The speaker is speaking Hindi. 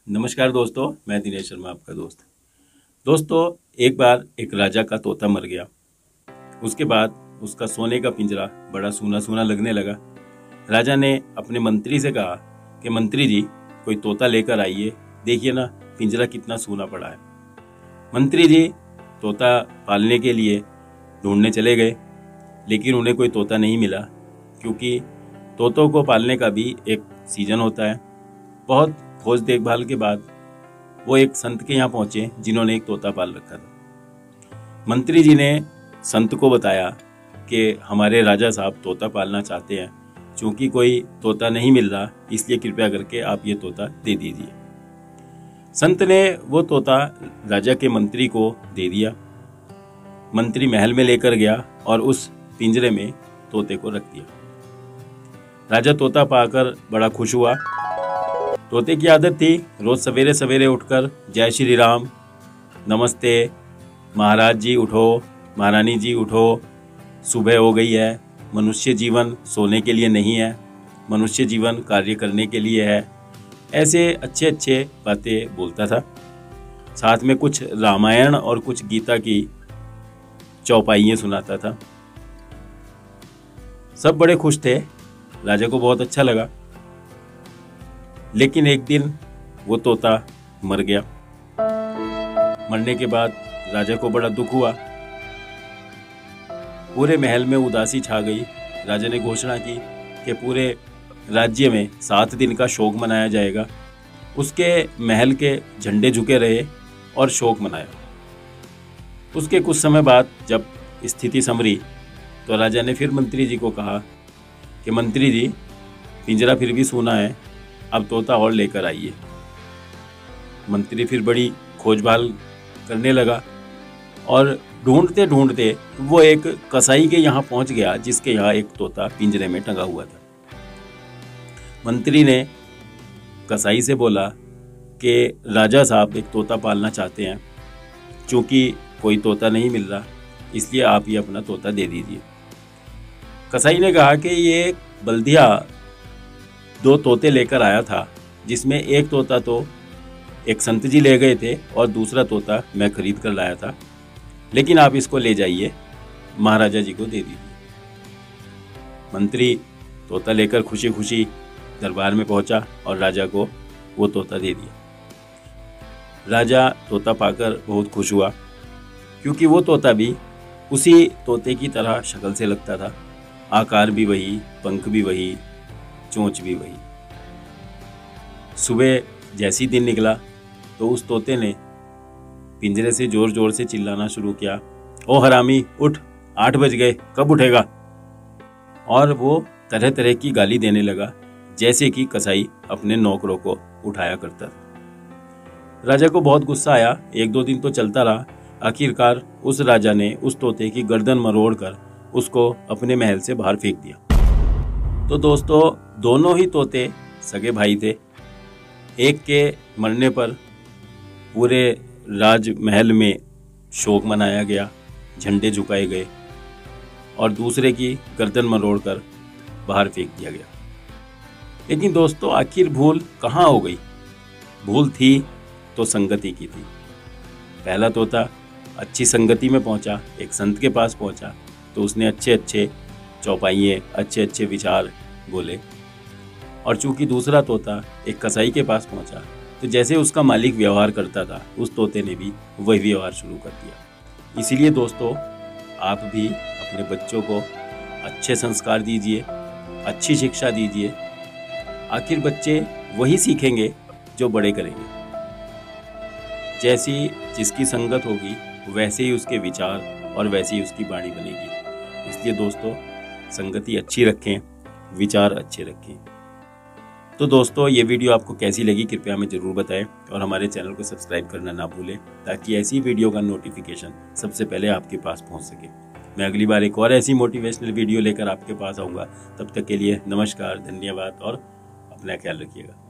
नमस्कार दोस्तों, मैं दिनेश शर्मा आपका दोस्त। दोस्तों, एक बार एक राजा का तोता मर गया। उसके बाद उसका सोने का पिंजरा बड़ा सूना सूना लगने लगा। राजा ने अपने मंत्री से कहा कि मंत्री जी, कोई तोता लेकर आइए, देखिए ना पिंजरा कितना सूना पड़ा है। मंत्री जी तोता पालने के लिए ढूंढने चले गए, लेकिन उन्हें कोई तोता नहीं मिला, क्योंकि तोतों को पालने का भी एक सीजन होता है। बहुत खोज देखभाल के बाद वो एक संत के यहाँ पहुंचे, जिन्होंने एक तोता पाल रखा था। मंत्री जी ने संत को बताया कि हमारे राजा साहब तोता पालना चाहते हैं, चूंकि कोई तोता नहीं मिल रहा, इसलिए कृपया करके आप ये तोता दे दीजिए। संत ने वो तोता राजा के मंत्री को दे दिया। मंत्री महल में लेकर गया और उस पिंजरे में तोते को रख दिया। राजा तोता पाकर बड़ा खुश हुआ। तोते की आदत थी रोज सवेरे सवेरे उठकर जय श्री राम, नमस्ते, महाराज जी उठो, महारानी जी उठो, सुबह हो गई है, मनुष्य जीवन सोने के लिए नहीं है, मनुष्य जीवन कार्य करने के लिए है। ऐसे अच्छे अच्छे बातें बोलता था। साथ में कुछ रामायण और कुछ गीता की चौपाइयाँ सुनाता था। सब बड़े खुश थे। राजा को बहुत अच्छा लगा। लेकिन एक दिन वो तोता मर गया। मरने के बाद राजा को बड़ा दुख हुआ। पूरे महल में उदासी छा गई। राजा ने घोषणा की कि पूरे राज्य में 7 दिन का शोक मनाया जाएगा। उसके महल के झंडे झुके रहे और शोक मनाया। उसके कुछ समय बाद जब स्थिति संभली तो राजा ने फिर मंत्री जी को कहा कि मंत्री जी, पिंजरा फिर भी सूना है, अब तोता और लेकर आइए। मंत्री फिर बड़ी खोजभाल करने लगा और ढूंढते ढूंढते वो एक कसाई के यहाँ पहुंच गया, जिसके यहाँ एक तोता पिंजरे में टंगा हुआ था। मंत्री ने कसाई से बोला कि राजा साहब एक तोता पालना चाहते हैं, चूंकि कोई तोता नहीं मिल रहा, इसलिए आप ये अपना तोता दे दीजिए। कसाई ने कहा कि ये बल्दिया 2 तोते लेकर आया था, जिसमें एक तोता तो एक संत जी ले गए थे और दूसरा तोता मैं खरीद कर लाया था, लेकिन आप इसको ले जाइए, महाराजा जी को दे दीजिए। मंत्री तोता लेकर खुशी खुशी दरबार में पहुंचा और राजा को वो तोता दे दिया। राजा तोता पाकर बहुत खुश हुआ, क्योंकि वो तोता भी उसी तोते की तरह शक्ल से लगता था। आकार भी वही, पंख भी वही, चोंच भी वही। सुबह जैसी दिन निकला तो उस तोते ने पिंजरे से जोर जोर से चिल्लाना शुरू किया, ओ हरामी उठ, 8 बज गए, कब उठेगा। और वो तरह तरह की गाली देने लगा, जैसे कि कसाई अपने नौकरों को उठाया करता था। राजा को बहुत गुस्सा आया। 1-2 दिन तो चलता रहा। आखिरकार उस राजा ने उस तोते की गर्दन मरोड़कर उसको अपने महल से बाहर फेंक दिया। तो दोस्तों, दोनों ही तोते सगे भाई थे। एक के मरने पर पूरे राजमहल में शोक मनाया गया, झंडे झुकाए गए, और दूसरे की गर्दन मरोड़कर बाहर फेंक दिया गया। लेकिन दोस्तों, आखिर भूल कहाँ हो गई? भूल थी तो संगति की थी। पहला तोता अच्छी संगति में पहुंचा, एक संत के पास पहुंचा, तो उसने अच्छे अच्छे चौपाइये, अच्छे अच्छे विचार बोले। और चूंकि दूसरा तोता एक कसाई के पास पहुंचा, तो जैसे उसका मालिक व्यवहार करता था, उस तोते ने भी वही व्यवहार शुरू कर दिया। इसीलिए दोस्तों, आप भी अपने बच्चों को अच्छे संस्कार दीजिए, अच्छी शिक्षा दीजिए। आखिर बच्चे वही सीखेंगे जो बड़े करेंगे। जैसी जिसकी संगत होगी, वैसे ही उसके विचार और वैसी ही उसकी वाणी बनेगी। इसलिए दोस्तों, संगति अच्छी रखें, विचार अच्छे रखें। तो दोस्तों, ये वीडियो आपको कैसी लगी कृपया हमें ज़रूर बताएं, और हमारे चैनल को सब्सक्राइब करना ना भूलें, ताकि ऐसी वीडियो का नोटिफिकेशन सबसे पहले आपके पास पहुंच सके। मैं अगली बार एक और ऐसी मोटिवेशनल वीडियो लेकर आपके पास आऊँगा। तब तक के लिए नमस्कार, धन्यवाद और अपना ख्याल रखिएगा।